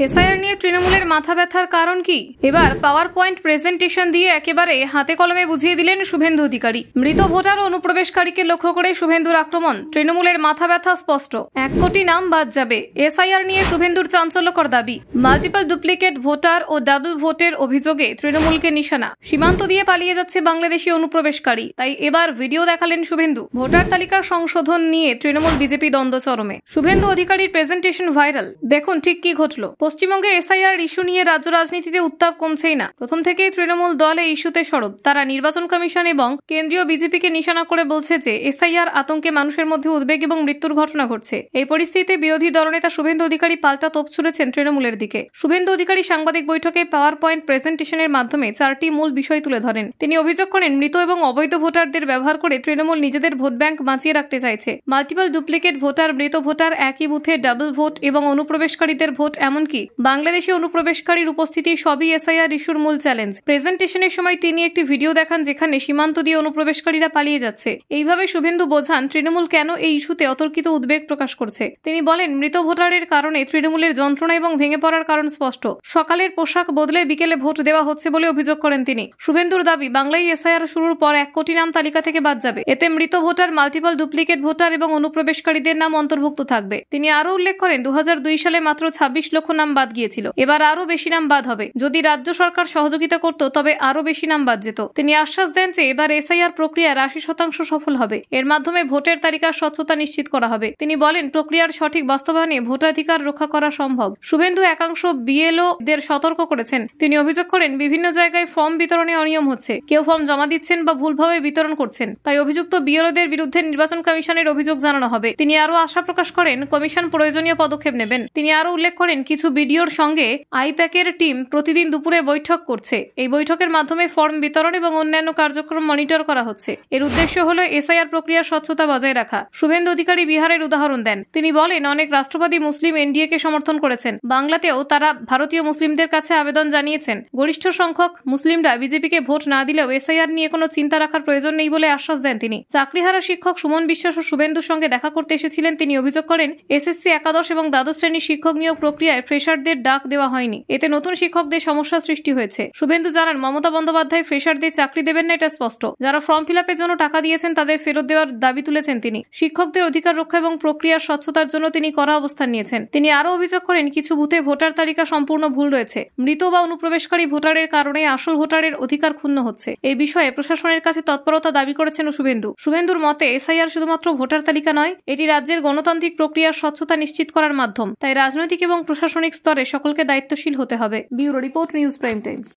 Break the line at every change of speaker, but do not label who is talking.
SIR নিয়ে তৃণমূলের মাথা ব্যথার কারণ কি? এবার পাওয়ার পয়েন্ট প্রেজেন্টেশন দিয়ে একেবারে হাতে কলমে বুঝিয়ে দিলেন শুভেন্দু অধিকারী। মৃত ভোটার ও অনুপ্রবেশকারীকে লক্ষ্য করে শুভেন্দুর আক্রমণ। তৃণমূলের মাথা ব্যথা স্পষ্ট, 1 কোটি নাম বাদ যাবে। এসআইআর নিয়ে শুভেন্দুর চাঞ্চল্যকর দাবি। Multiple duplicate voter O double ভোটের অভিযোগে তৃণমূলকে নিশানা। সীমান্ত দিয়ে পালিয়ে যাচ্ছে বাংলাদেশি অনুপ্রবেশকারী, তাই এবার ভিডিও দেখালেন শুভেন্দু। ভোটার তালিকা সংশোধন নিয়ে তৃণমূল বিজেপি দ্বন্দ্ব চরমে। শুভেন্দু অধিকারীর প্রেজেন্টেশন ভাইরাল। দেখুন ঠিক কি ঘটল। পশ্চিমবঙ্গে এসআইআর ইস্যু নিয়ে রাজ্য রাজনীতিতে উত্তাপ কমছেই না। প্রথম থেকেই তৃণমূল দল এই ইস্যুতে সরব। তারা নির্বাচন কমিশন এবং কেন্দ্রীয় বিজেপিকে নিশানা করে বলছে যে এসআইআর আতঙ্কে মানুষের মধ্যে উদ্বেগ এবং মৃত্যুর ঘটনা ঘটছে। এই পরিস্থিতিতে বিরোধী দলনেতা শুভেন্দু অধিকারী পাল্টা তোপ ছুড়েছেন তৃণমূলের দিকে। শুভেন্দু অধিকারী সাংবাদিক বৈঠকে পাওয়ার পয়েন্ট প্রেজেন্টেশনের মাধ্যমে 4টি মূল বিষয় তুলে ধরেন। তিনি অভিযোগ করেন, মৃত এবং অবৈধ ভোটারদের ব্যবহার করে তৃণমূল নিজেদের ভোট ব্যাংক বাঁচিয়ে রাখতে চাইছে। মাল্টিপল ডুপ্লিকেট ভোটার, মৃত ভোটার, একই বুথে ডাবল ভোট এবং অনুপ্রবেশকারীদের ভোট, এমনকি বাংলাদেশি অনুপ্রবেশকারীর উপস্থিতি সবই এসআইআর ইস্যুর মূল চ্যালেঞ্জ। প্রেজেন্টেশনের সময় তিনি একটি ভিডিও দেখান যেখানে সীমান্ত দিয়ে অনুপ্রবেশকারীরা পালিয়ে যাচ্ছে। এইভাবে শুভেন্দু বোঝান তৃণমূল কেন এই ইস্যুতে অতর্কিত উদ্বেগ প্রকাশ করছে। তিনি বলেন, মৃত ভোটারের কারণে তৃণমূলের যন্ত্রণা এবং ভেঙে পড়ার কারণ স্পষ্ট। সকালের পোশাক বদলে বিকেলে ভোট দেওয়া হচ্ছে বলে অভিযোগ করেন তিনি। শুভেন্দুর দাবি, বাংলায় এসআইআর শুরুর পর 1 কোটি নাম তালিকা থেকে বাদ যাবে। এতে মৃত ভোটার, মাল্টিপল ডুপ্লিকেট ভোটার এবং অনুপ্রবেশকারীদের নাম অন্তর্ভুক্ত থাকবে। তিনি আরও উল্লেখ করেন, 2002 সালে মাত্র 26 লক্ষ নাম বাদ গিয়েছিল। এবার আরও বেশি নাম বাদ হবে। যদি রাজ্য সরকার সহযোগিতা করত তবে আরও বেশি নাম বাদ যেত। তিনি আশ্বাস দেন যে এবার এসআইআর প্রক্রিয়া 80% সফল হবে। এর মাধ্যমে ভোটের তালিকার স্বচ্ছতা নিশ্চিত করা হবে। তিনি বলেন, প্রক্রিয়ার সঠিক বাস্তবায়নে ভোটাধিকার রক্ষা করা সম্ভব। শুভেন্দু একাংশ বিএলওদের সতর্ক করেছেন। তিনি অভিযোগ করেন, বিভিন্ন জায়গায় ফর্ম বিতরণে অনিয়ম হচ্ছে। কেউ ফর্ম জমা দিচ্ছেন বা ভুলভাবে বিতরণ করছেন। তাই অভিযুক্ত বিএলওদের বিরুদ্ধে নির্বাচন কমিশনের অভিযোগ জানানো হবে। তিনি আরও আশা প্রকাশ করেন, কমিশন প্রয়োজনীয় পদক্ষেপ নেবেন। তিনি আরও উল্লেখ করেন, কিছু বিডিওর সঙ্গে আইপ্যাকের টিম প্রতিদিন দুপুরে বৈঠক করছে। এই বৈঠকের মাধ্যমে ফর্ম বিতরণ এবং অন্যান্য কার্যক্রম মনিটর করা হচ্ছে। এর উদ্দেশ্য হলো এসআইআর প্রক্রিয়ার স্বচ্ছতা বজায় রাখা। শুভেন্দু অধিকারী বিহারের উদাহরণ দেন। তিনি বলেন, অনেক রাষ্ট্রবাদী মুসলিম এনডিএকে সমর্থন করেছেন। বাংলাতেও তারা ভারতীয় মুসলিমদের কাছে আবেদন জানিয়েছেন। গরিষ্ঠ সংখ্যক মুসলিমরা বিজেপিকে ভোট না দিলেও এসআইআর নিয়ে কোনো চিন্তা রাখার প্রয়োজন নেই বলে আশ্বাস দেন তিনি। চাকরিহারা শিক্ষক সুমন বিশ্বাস ও শুভেন্দুর সঙ্গে দেখা করতে এসেছিলেন। তিনি অভিযোগ করেন, এসএসসি একাদশ এবং দ্বাদশ শ্রেণীর শিক্ষক নিয়োগ প্রক্রিয়ায় ফ্রেশারদের ডাক দেওয়া হয়নি। এতে নতুন শিক্ষকদের সমস্যা সৃষ্টি হয়েছে। শুভেন্দু জানান, মমতা বন্দ্যোপাধ্যায় ফ্রেশারদের চাকরি দেবেন না, এটা স্পষ্ট। যারা ফর্ম ফিল আপের জন্য টাকা দিয়েছেন তাদের ফেরত দেওয়ার দাবি তুলেছেন তিনি। শিক্ষকদের অধিকার রক্ষা এবং প্রক্রিয়ার স্বচ্ছতার জন্য তিনি কড়া অবস্থান নিয়েছেন। তিনি আরও অভিযোগ করেন, কিছু বুথে ভোটার তালিকা সম্পূর্ণ ভুল রয়েছে। মৃত বা অনুপ্রবেশকারী ভোটারের কারণে আসল ভোটারের অধিকার ক্ষুণ্ণ হচ্ছে। এই বিষয়ে প্রশাসনের কাছে তৎপরতা দাবি করেছেন শুভেন্দুর মতে এসআইআর শুধুমাত্র ভোটার তালিকা নয়, এটি রাজ্যের গণতান্ত্রিক প্রক্রিয়ার স্বচ্ছতা নিশ্চিত করার মাধ্যম। তাই রাজনৈতিক এবং প্রশাসনিক স্তরে সকলকে দায়িত্বশীল হতে হবে। Bureau report, news prime Times.